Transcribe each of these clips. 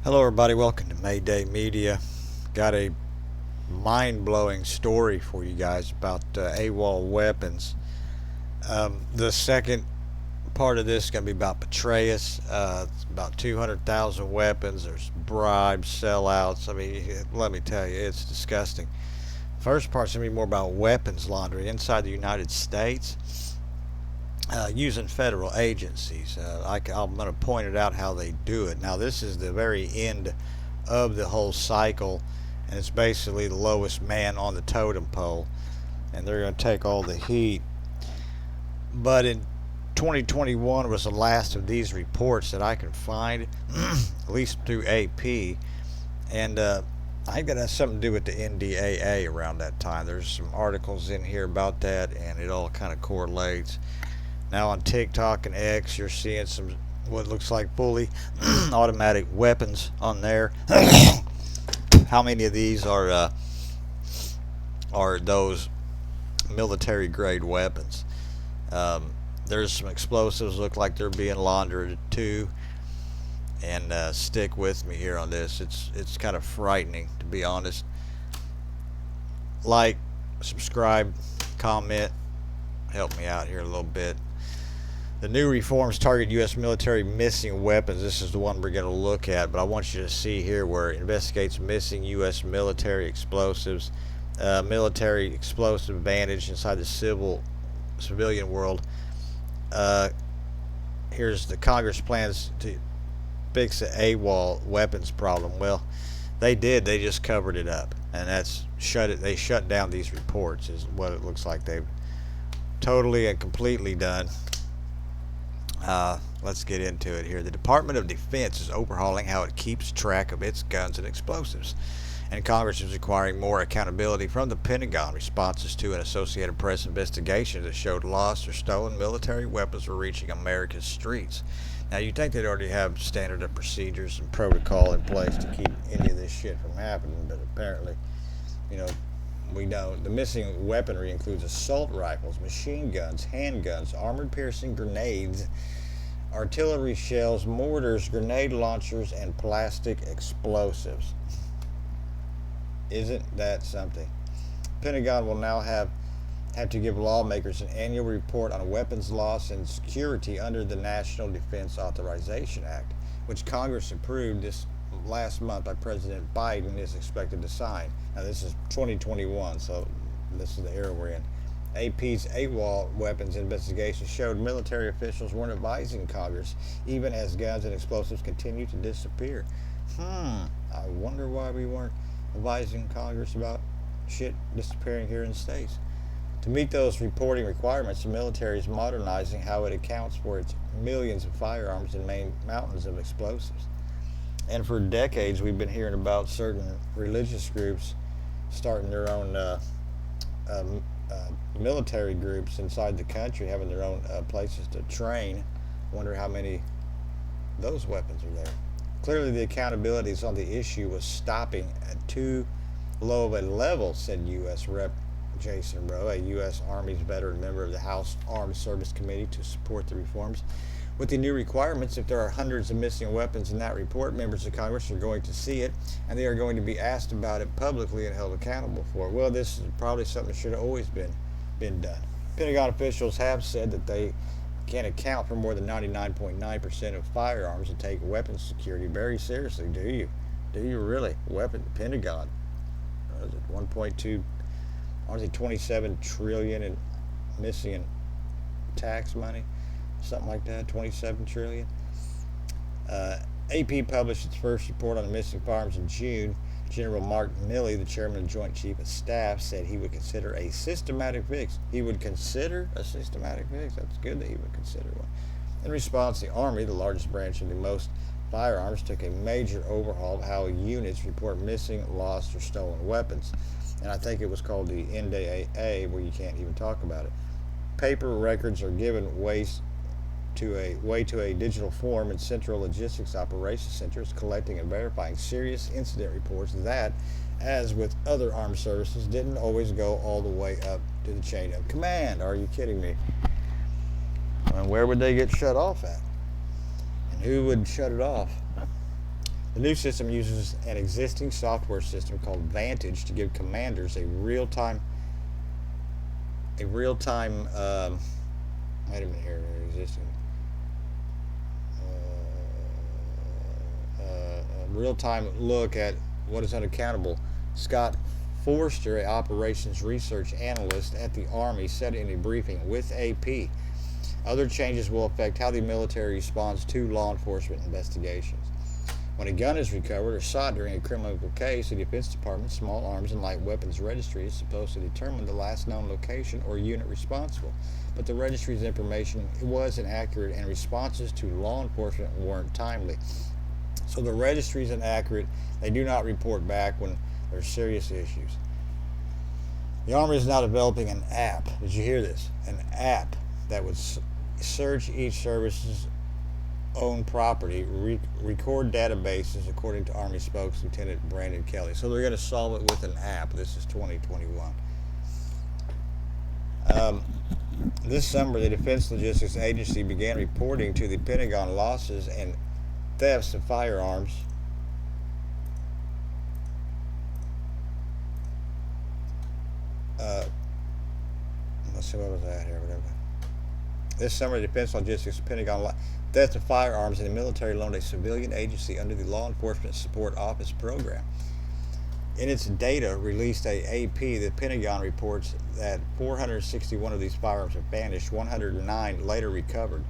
Hello, everybody. Welcome to Mayday Media. Got a mind-blowing story for you guys about AWOL weapons. The second part of this is going to be about Petraeus. It's about 200,000 weapons. There's bribes, sellouts. I mean, let me tell you, it's disgusting. First part's going to be more about weapons laundering inside the United States. Using federal agencies. I'm going to point it out how they do it. Now, this is the very end of the whole cycle, and it's basically the lowest man on the totem pole, and they're going to take all the heat. But in 2021 was the last of these reports that I can find, at least through AP, and I think that has something to do with the NDAA around that time. There's some articles in here about that, and it all kind of correlates. Now on TikTok and X, you're seeing some what looks like fully automatic weapons on there. How many of these are those military grade weapons? There's some explosives look like they're being laundered too. And stick with me here on this. It's kind of frightening, to be honest. Like, subscribe, comment, help me out here a little bit. The new reforms target U.S. military missing weapons. This is the one we're going to look at, but I want you to see here where it investigates missing U.S. military explosives, military explosive advantage inside the civilian world. Here's the Congress plans to fix the AWOL weapons problem. Well, they did. They just covered it up, and that's shut it. They shut down these reports. Is what it looks like they've totally and completely done. Let's get into it here. The Department of Defense is overhauling how it keeps track of its guns and explosives, and Congress is requiring more accountability from the Pentagon. Responses to an Associated Press investigation that showed lost or stolen military weapons were reaching America's streets. Now, you'd think they'd already have standard of procedures and protocol in place to keep any of this shit from happening, but apparently, we know the missing weaponry includes assault rifles, machine guns, handguns, armor-piercing grenades, artillery shells, mortars, grenade launchers, and plastic explosives. Isn't that something? Pentagon will now have to give lawmakers an annual report on weapons loss and security under the National Defense Authorization Act, which Congress approved this last month by President Biden, is expected to sign. Now, this is 2021, so this is the era we're in. AP's AWOL weapons investigation showed military officials weren't advising Congress, even as guns and explosives continue to disappear. I wonder why we weren't advising Congress about shit disappearing here in the States. To meet those reporting requirements, the military is modernizing how it accounts for its millions of firearms and mountains of explosives. And for decades, we've been hearing about certain religious groups starting their own military groups inside the country, having their own places to train. Wonder how many of those weapons are there. Clearly, the accountability on the issue was stopping at too low of a level, said U.S. Rep. Jason Rowe, a U.S. Army veteran member of the House Armed Service Committee, to support the reforms. With the new requirements, if there are hundreds of missing weapons in that report, members of Congress are going to see it, and they are going to be asked about it publicly and held accountable for it. Well, this is probably something that should have always been done. Pentagon officials have said that they can't account for more than 99.9% of firearms and take weapons security very seriously. Do you? Do you really? Pentagon. Is it 1.2? Or is it 27 trillion in missing in tax money? Something like that, 27 trillion. AP published its first report on the missing firearms in June. General Mark Milley, the chairman of the Joint Chief of Staff, said he would consider a systematic fix. He would consider a systematic fix. That's good that he would consider one. In response, the Army, the largest branch of the most firearms, took a major overhaul of how units report missing, lost, or stolen weapons. And I think it was called the NDAA, where you can't even talk about it. Paper records are given way to a digital form, and Central Logistics Operations Center is collecting and verifying serious incident reports that, as with other armed services, didn't always go all the way up to the chain of command. Are you kidding me? And where would they get shut off at? And who would shut it off? The new system uses an existing software system called Vantage to give commanders a real time wait a minute here, existing real time look at what is unaccountable. Scott Forster, an operations research analyst at the Army, said in a briefing with AP. Other changes will affect how the military responds to law enforcement investigations. When a gun is recovered or sought during a criminal case, the Defense Department's Small Arms and Light Weapons Registry is supposed to determine the last known location or unit responsible. But the registry's information was inaccurate and responses to law enforcement weren't timely. So the registry is inaccurate. They do not report back when there's serious issues. The Army is now developing an app. Did you hear this? An app that would search each service's own property, record databases, according to Army spokesman Lieutenant Brandon Kelly. So they're going to solve it with an app. This is 2021. This summer, the Defense Logistics Agency began reporting to the Pentagon losses and thefts of firearms. Let's see, what was that here? Whatever. This summer, the Defense Logistics Pentagon theft of firearms in the military loaned a civilian agency under the Law Enforcement Support Office program. In its data released to AP, the Pentagon reports that 461 of these firearms have vanished, 109 later recovered.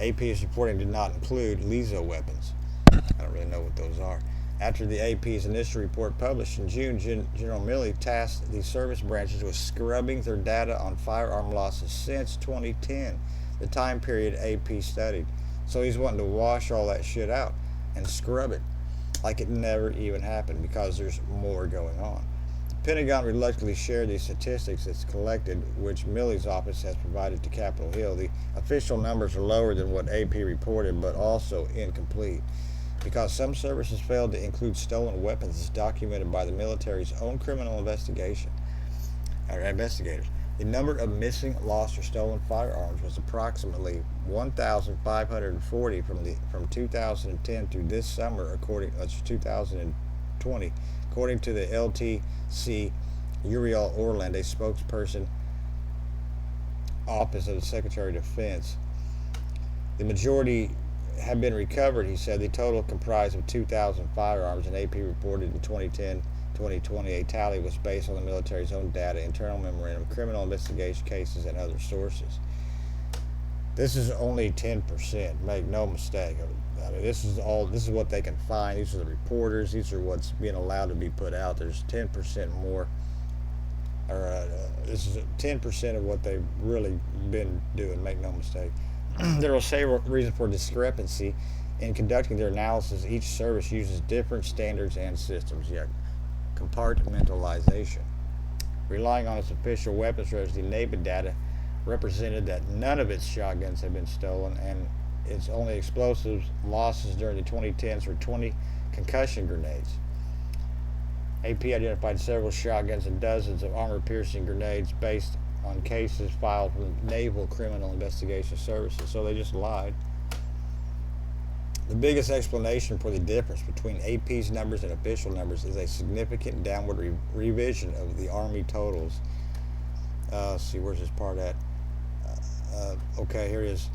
AP's reporting did not include LISO weapons. I don't really know what those are. After the AP's initial report published in June, General Milley tasked the service branches with scrubbing their data on firearm losses since 2010, the time period AP studied. So he's wanting to wash all that shit out and scrub it like it never even happened because there's more going on. The Pentagon reluctantly shared the statistics it's collected, which Milley's office has provided to Capitol Hill. The official numbers are lower than what AP reported, but also incomplete, because some services failed to include stolen weapons as documented by the military's own criminal investigators. The number of missing, lost, or stolen firearms was approximately 1,540 from 2010 through this summer, 2020, according to the LTC. Uriel Orland, a spokesperson, Office of the Secretary of Defense. The majority have been recovered, he said. The total comprised of 2,000 firearms, and AP reported in 2010-2020 a tally was based on the military's own data, internal memorandum, criminal investigation cases, and other sources. This is only 10%. Make no mistake. I mean, this is what they can find. These are the reporters. These are what's being allowed to be put out. There's 10% more, or this is 10% of what they've really been doing. Make no mistake. There are several reasons for discrepancy in conducting their analysis. Each service uses different standards and systems. Yet compartmentalization, relying on its official weapons registry, NABA data represented that none of its shotguns had been stolen, and its only explosives losses during the 2010s were 20 concussion grenades. AP identified several shotguns and dozens of armor-piercing grenades based on cases filed from Naval Criminal Investigation Services. So they just lied. The biggest explanation for the difference between AP's numbers and official numbers is a significant downward revision of the Army totals. Let's see, where's this part at? Okay, here it is.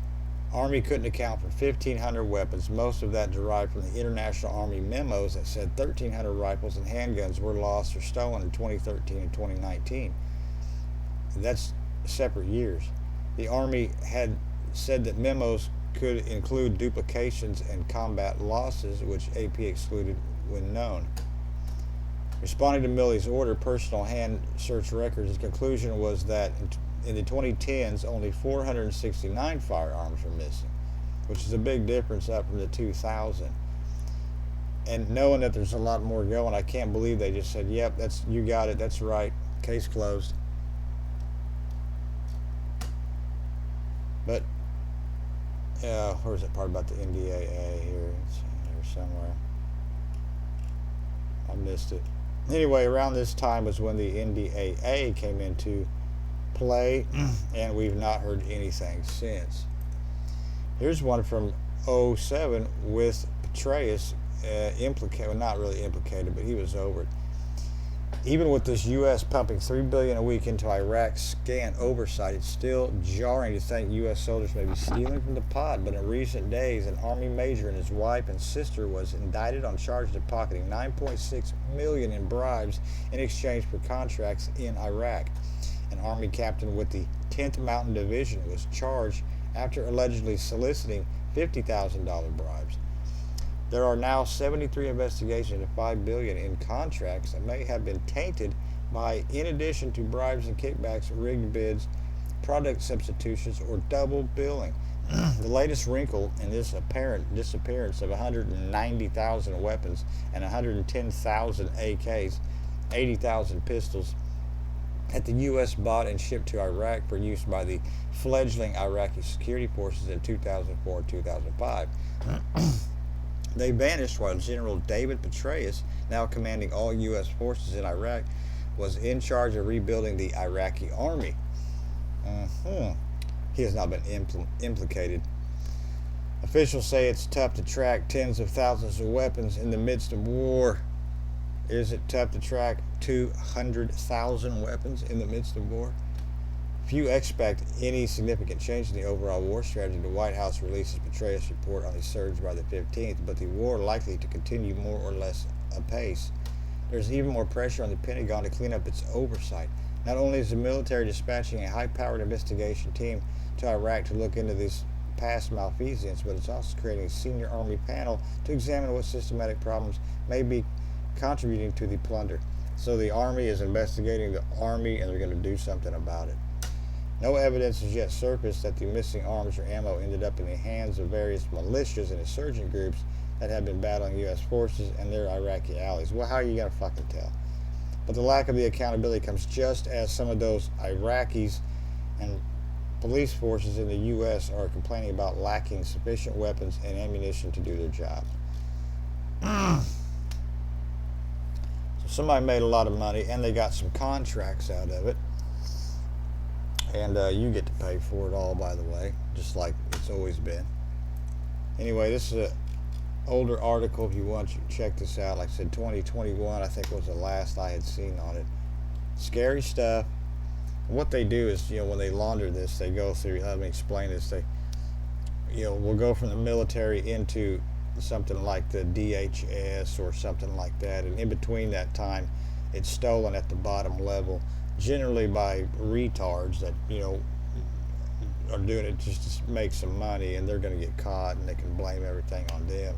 Army couldn't account for 1,500 weapons. Most of that derived from the International Army memos that said 1,300 rifles and handguns were lost or stolen in 2013 and 2019. That's separate years. The Army had said that memos could include duplications and combat losses, which AP excluded when known. Responding to Milley's order, personal hand search records, his conclusion was that in the 2010s, only 469 firearms were missing, which is a big difference up from the 2000. And knowing that there's a lot more going, I can't believe they just said, yep, you got it, that's right, case closed. But where's that part about the NDAA here? It's in here somewhere. I missed it. Anyway, around this time was when the NDAA came into play, and we've not heard anything since. Here's one from 2007 with Petraeus implicated, well, not really implicated, but he was over it. Even with this U.S. pumping $3 billion a week into Iraq's scant oversight, it's still jarring to think U.S. soldiers may be stealing from the pot. But in recent days, an Army major and his wife and sister was indicted on charges of pocketing $9.6 million in bribes in exchange for contracts in Iraq. An Army captain with the 10th Mountain Division was charged after allegedly soliciting $50,000 bribes. There are now 73 investigations into $5 billion in contracts that may have been tainted by, in addition to bribes and kickbacks, rigged bids, product substitutions, or double billing. The latest wrinkle in this apparent disappearance of 190,000 weapons and 110,000 AKs, 80,000 pistols that the U.S. bought and shipped to Iraq for use by the fledgling Iraqi security forces in 2004 and 2005. They vanished while General David Petraeus, now commanding all U.S. forces in Iraq, was in charge of rebuilding the Iraqi army. He has not been implicated. Officials say it's tough to track tens of thousands of weapons in the midst of war. Is it tough to track 200,000 weapons in the midst of war? Few expect any significant change in the overall war strategy. The White House releases Petraeus' report on the surge by the 15th, but the war likely to continue more or less apace. There's even more pressure on the Pentagon to clean up its oversight. Not only is the military dispatching a high-powered investigation team to Iraq to look into these past malfeasance, but it's also creating a senior Army panel to examine what systematic problems may be contributing to the plunder. So the Army is investigating the Army, and they're going to do something about it. No evidence has yet surfaced that the missing arms or ammo ended up in the hands of various militias and insurgent groups that have been battling U.S. forces and their Iraqi allies. Well, how are you going to fucking tell? But the lack of the accountability comes just as some of those Iraqis and police forces in the U.S. are complaining about lacking sufficient weapons and ammunition to do their job. So somebody made a lot of money and they got some contracts out of it. And you get to pay for it all, by the way, just like it's always been. Anyway, this is an older article. If you want, you can check this out. Like I said, 2021, I think was the last I had seen on it. Scary stuff. And what they do is, when they launder this, they go through, let me explain this. They, will go from the military into something like the DHS or something like that. And in between that time, it's stolen at the bottom level, generally by retards that are doing it just to make some money, and they're going to get caught and they can blame everything on them.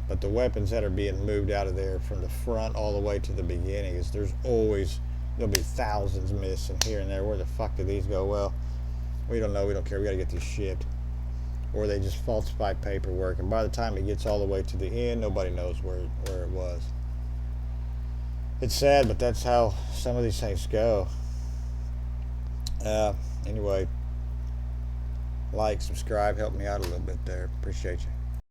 But the weapons that are being moved out of there from the front all the way to the beginning is there'll be thousands missing here and there. Where the fuck do these go? Well, we don't know, we don't care, we got to get these shipped. Or they just falsify paperwork, and by the time it gets all the way to the end, nobody knows where it was. It's sad, but that's how some of these things go. Anyway, like, subscribe, help me out a little bit there. Appreciate you.